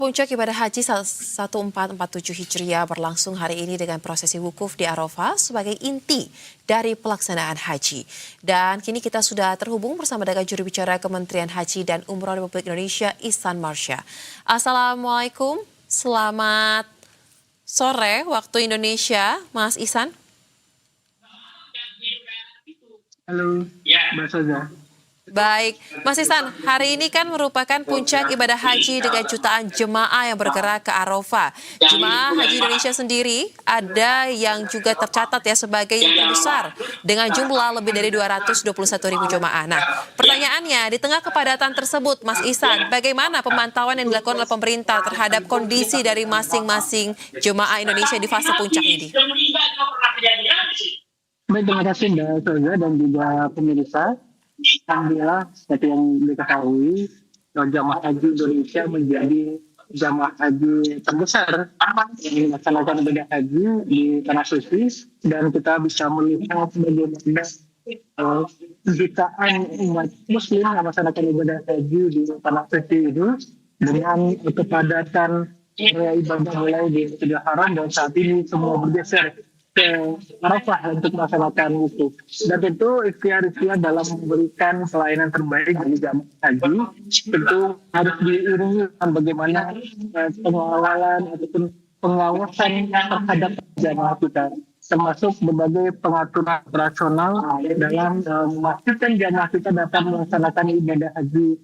Puncak ibadah haji 1447 Hijriah berlangsung hari ini dengan prosesi wukuf di Arafah sebagai inti dari pelaksanaan haji. Dan kini kita sudah terhubung bersama dengan juru bicara Kementerian Haji dan Umroh Republik Indonesia, Ihsan Marsha. Assalamualaikum, selamat sore waktu Indonesia, Mas Ihsan. Halo, Mbak Soza. Baik, Mas Ihsan, hari ini kan merupakan puncak ibadah haji dengan jutaan jemaah yang bergerak ke Arafah. Jemaah haji Indonesia sendiri ada yang juga tercatat ya sebagai yang terbesar dengan jumlah lebih dari 221.000 jemaah. Nah, pertanyaannya di tengah kepadatan tersebut, Mas Ihsan, bagaimana pemantauan yang dilakukan oleh pemerintah terhadap kondisi dari masing-masing jemaah Indonesia di fase puncak ini? Baik, terima kasih Mbak Soza dan juga pemirsa. Alhamdulillah, seperti yang diketahui, jamaah haji Indonesia menjadi jamaah haji terbesar yang melaksanakan ibadah haji di Tanah Suci, dan kita bisa melihat bagaimana jutaan umat Muslim yang melaksanakan ibadah haji di Tanah Suci itu dengan kepadatan ibadah mulai di Masjidil Haram, dan saat ini semua bergeser ke Arafah untuk melaksanakan wukuf. Dan tentu ikhtiar-ikhtiar dalam memberikan pelayanan terbaik bagi jamaah haji tentu harus diiringi dengan bagaimana pengawalan ataupun pengawasan terhadap jamaah kita, termasuk berbagai pengaturan operasional dalam memastikan jamaah kita dapat melaksanakan ibadah haji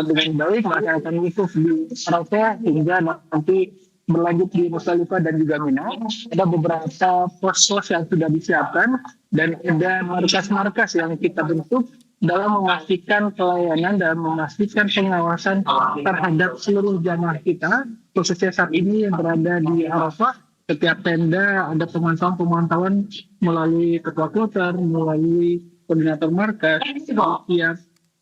dengan baik, melaksanakan wukuf di Arafah hingga nanti berlanjut di Musdalifah dan juga Mina. Ada beberapa pos-pos yang sudah disiapkan dan ada markas-markas yang kita bentuk dalam memastikan pelayanan dan memastikan pengawasan terhadap seluruh jamaah kita, khususnya saat ini yang berada di Arafah. Setiap tenda ada pemantauan melalui ketua kloter, melalui koordinator markas,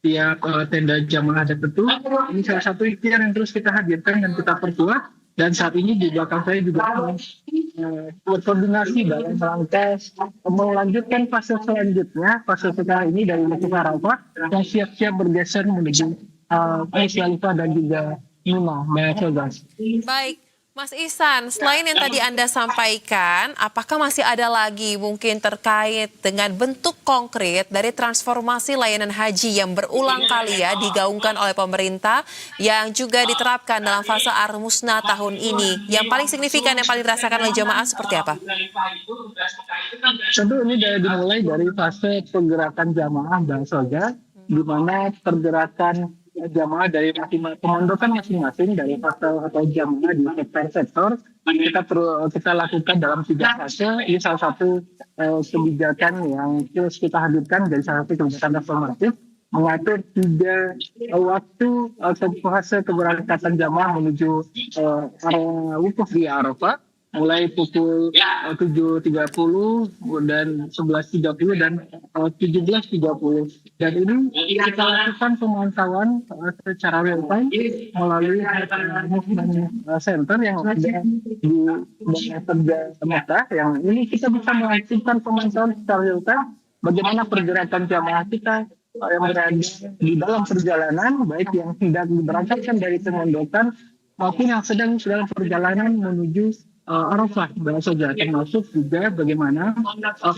tiap tenda jamaah ada tentu. Ini salah satu ikhtiar yang terus kita hadirkan dan kita perkuat. Dan saat ini di belakang saya juga berkoordinasi dalam rangka melanjutkan fase selanjutnya, fase setelah ini dari Wukuf Arafah yang siap-siap bergeser menuju Musdalifah dan juga Mina. Baik, Mas Ihsan, selain yang tadi Anda sampaikan, apakah masih ada lagi mungkin terkait dengan bentuk konkret dari transformasi layanan haji yang berulang kali ya digaungkan oleh pemerintah yang juga diterapkan dalam fase Ar-Musna tahun ini? Yang paling signifikan, yang paling dirasakan oleh jemaah seperti apa? Tentu ini dimulai dari fase pergerakan jamaah dan soja, di mana pergerakan jamaah dari pemondokan masing-masing dari fase atau jamaah di sektor kita lakukan dalam 3 fase. Ini salah satu kebijakan yang terus kita hadirkan dari salah satu kebijakan transformatif, mengatur 3 waktu atau fase keberangkatan jamaah menuju area wukuf di Arafah, mulai pukul 7.30 dan 11.30 dan 17.30. Dan ini kita lakukan pemantauan secara real time melalui movement center yang ada di Kerja Mekah. Yang ini kita bisa melakukan pemantauan secara real time bagaimana pergerakan jamaah kita yang berada di dalam perjalanan, baik yang hendak diberangkatkan dari pemondokan maupun yang sedang dalam perjalanan menuju Arafah, saja, termasuk juga bagaimana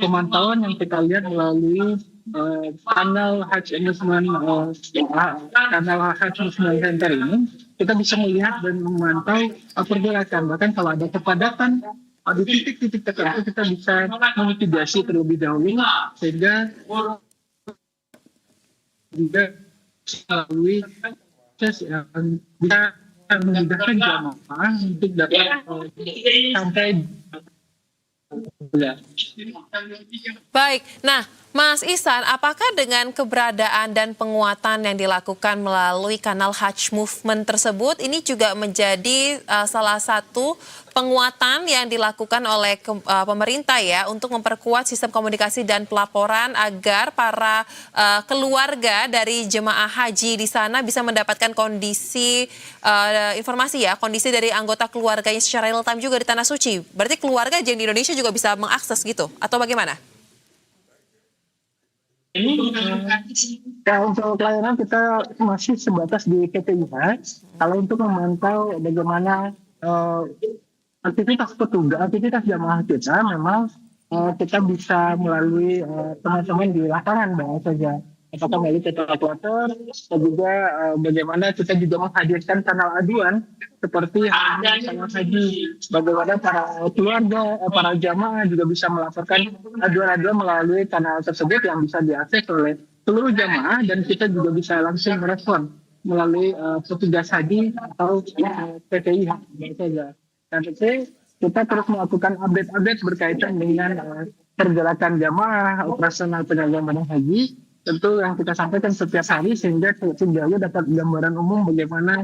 pemantauan yang kita lihat melalui kanal Haji Movement Center ini, kita bisa melihat dan memantau pergerakan. Bahkan kalau ada kepadatan di titik-titik tertentu, kita bisa memitigasi terlebih dahulu sehingga juga melalui proses yang bisa memudahkan jamaah untuk dapat sampai. Baik, nah Mas Ihsan, apakah dengan keberadaan dan penguatan yang dilakukan melalui kanal Hajj Movement tersebut, ini juga menjadi salah satu penguatan yang dilakukan oleh pemerintah ya untuk memperkuat sistem komunikasi dan pelaporan agar para keluarga dari jemaah haji di sana bisa mendapatkan kondisi informasi ya, kondisi dari anggota keluarganya secara real time juga di Tanah Suci. Berarti keluarga yang di Indonesia juga bisa mengakses gitu atau bagaimana? Ini untuk pelayanan kita masih sebatas di PPIH. Kalau untuk memantau bagaimana aktivitas petugas, aktivitas jamaah kita, memang kita bisa melalui teman-teman di lapangan banyak saja. Apakah melalui total plotter, atau juga bagaimana kita juga menghadirkan kanal aduan seperti kanal haji, bagaimana para keluarga, para jamaah juga bisa melaporkan aduan-aduan melalui kanal tersebut yang bisa diakses oleh seluruh jamaah, dan kita juga bisa langsung merespon melalui petugas haji atau PPI saja. Dan itu kita terus melakukan update-update berkaitan dengan pergerakan jamaah, operasional penyelenggaraan haji, tentu yang kita sampaikan setiap hari sehingga setidaknya dapat gambaran umum bagaimana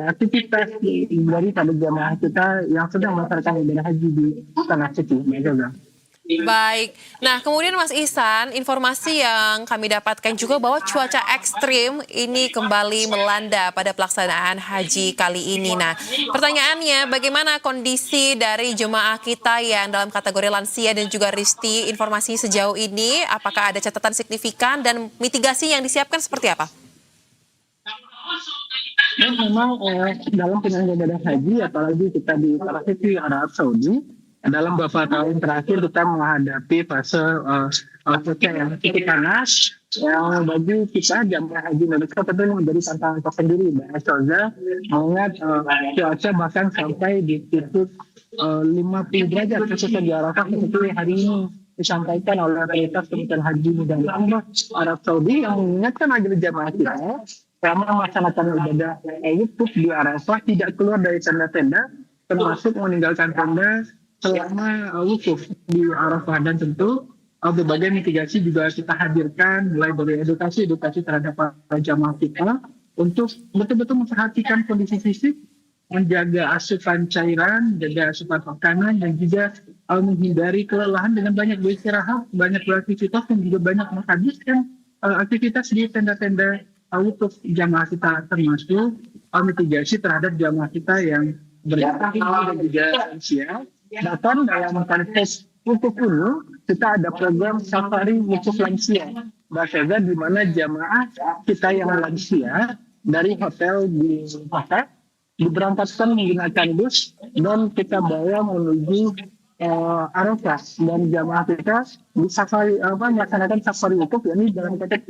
aktivitas dari jamaah kita yang sedang melaksanakan ibadah haji di tanah suci. Baik. Nah, kemudian Mas Ihsan, informasi yang kami dapatkan juga bahwa cuaca ekstrim ini kembali melanda pada pelaksanaan haji kali ini. Nah, pertanyaannya bagaimana kondisi dari jemaah kita yang dalam kategori lansia dan juga Risti, informasi sejauh ini, apakah ada catatan signifikan dan mitigasi yang disiapkan seperti apa? Dan memang dalam penyelenggaraan haji, apalagi kita di tanah suci Arab Saudi, dalam beberapa tahun terakhir kita menghadapi fase cuaca yang cukup panas, yang bagi kita jamaah haji Indonesia tentu menjadi tantangan tersendiri. Banyak saja mengingat cuaca bahkan sampai di titik 50 derajat khususnya di Arafah seperti hari ini disampaikan oleh otoritas Kementerian Haji dan Umrah Arab Saudi yang mengingatkan agar jamaah kita selama melaksanakan ibadah wukuf di Arafah tidak keluar dari tenda-tenda, termasuk meninggalkan tenda selama wukuf di Arafah. Dan tentu berbagai mitigasi juga kita hadirkan, mulai dari edukasi terhadap para jamaah kita untuk betul-betul memperhatikan kondisi fisik, menjaga asupan cairan, jaga asupan makanan, dan juga menghindari kelelahan dengan banyak beristirahat, banyak beraktivitas, dan juga banyak menghabiskan aktivitas di tenda-tenda wukuf jamaah kita, termasuk mitigasi terhadap jamaah kita yang berjamaah dan juga lansia. Bahkan dalam konteks wukuf ini kita ada program safari wukuf lansia, bahkan di mana jamaah kita yang lansia dari hotel di Makkah diberangkatkan menggunakan bus dan kita bawa menuju Arafah, dan jamaah kita di safari melaksanakan safari wukuf ini dalam konteks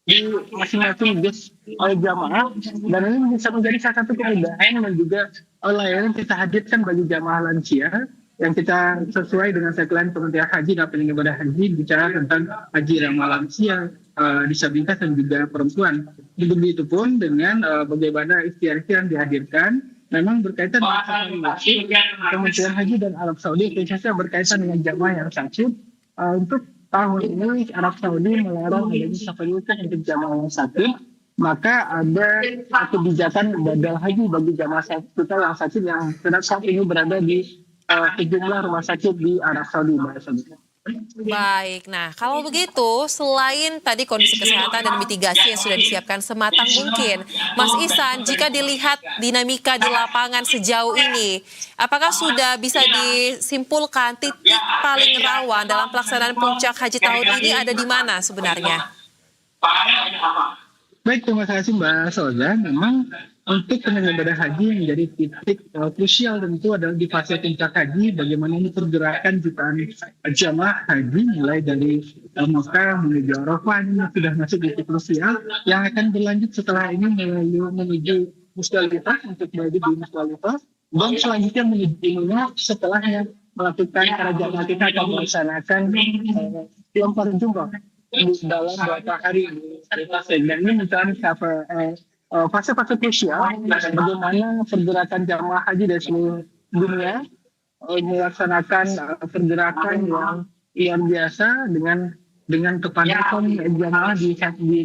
di masing-masing bus oleh jamaah, dan ini bisa menjadi salah satu kemudahan dan juga layanan kita hadirkan bagi jamaah lansia yang kita sesuai dengan tagline Kementerian Haji dan Penyelenggara Haji bicara tentang haji ramah lansia, disabilitas dan juga perempuan. Begitu pun dengan bagaimana ikhtiar-ikhtiar yang dihadirkan memang berkaitan dengan Kementerian Haji dan Arab Saudi, khususnya berkaitan dengan jamaah yang sakit. Untuk tahun ini Arab Saudi melarang adanya safari wukuf untuk jamaah yang sakit, maka ada kebijakan badal haji bagi jamaah kita yang sakit yang saat ini berada di sejumlah rumah sakit di Arab Saudi. Baik, nah kalau begitu selain tadi kondisi kesehatan dan mitigasi yang sudah disiapkan sematang mungkin, Mas Ihsan, jika dilihat dinamika di lapangan sejauh ini, apakah sudah bisa disimpulkan titik paling rawan dalam pelaksanaan puncak haji tahun ini ada di mana sebenarnya? Baik, terima kasih Mbak Soza. Memang untuk penyelenggaraan haji yang menjadi titik krusial tentu adalah di fase puncak haji, bagaimana ini pergerakan jutaan jamaah haji mulai dari Mekah menuju Arafah ini sudah masuk di titik krusial yang akan berlanjut setelah ini menuju Musdalifah untuk bagi di Musdalifah, dan selanjutnya menuju Mina setelahnya melakukan para jamaah kita akan melaksanakan lemparan jumroh dalam beberapa hari dan ini merupakan fase-fase krusial bagaimana pergerakan jamaah haji dari seluruh dunia melaksanakan pergerakan yang luar biasa dengan kepadatan jamaah di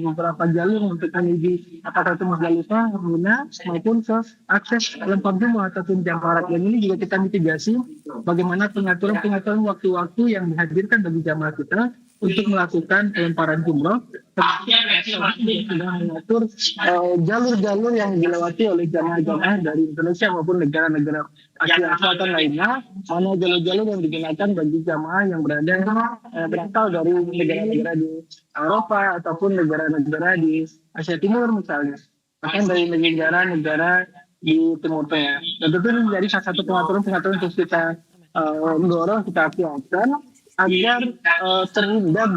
beberapa jalur untuk menuju apakah itu Musdalifah, Mina maupun ke akses lempar jumroh ataupun jamarat. Dan ini juga kita mitigasi bagaimana pengaturan waktu-waktu yang dihadirkan bagi jamaah kita untuk melakukan pelemparan jumroh, sudah mengatur jalur-jalur yang dilewati oleh jamaah-jamaah dari Indonesia maupun negara-negara Asia Selatan lainnya, mana jalur-jalur yang digunakan bagi jamaah yang berasal dari negara-negara di Eropa ataupun negara-negara di Asia Timur misalnya, bahkan dari negara-negara di Timur Tengah. Dan tentu ini menjadi salah satu pengaturan yang kita mendorong, kita kuatkan agar terhindar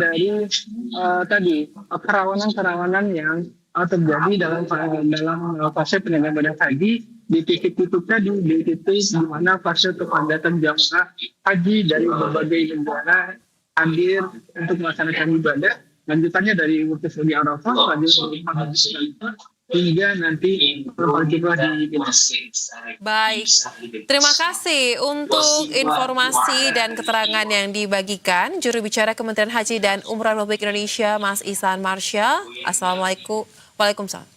dari kerawanan-kerawanan yang terjadi dalam fase penyelenggaraan haji di titik-titik tadi, di titik di mana fase kepadatan jamaah haji dari berbagai negara hadir untuk melaksanakan ibadah. Lanjutannya dari wukuf di Arafah, hingga nanti berjumlah di Mina. Baik, terima kasih untuk informasi dan keterangan yang dibagikan. Juru bicara Kementerian Haji dan Umrah Republik Indonesia, Mas Ihsan Marsyah. Assalamualaikum. Waalaikumsalam.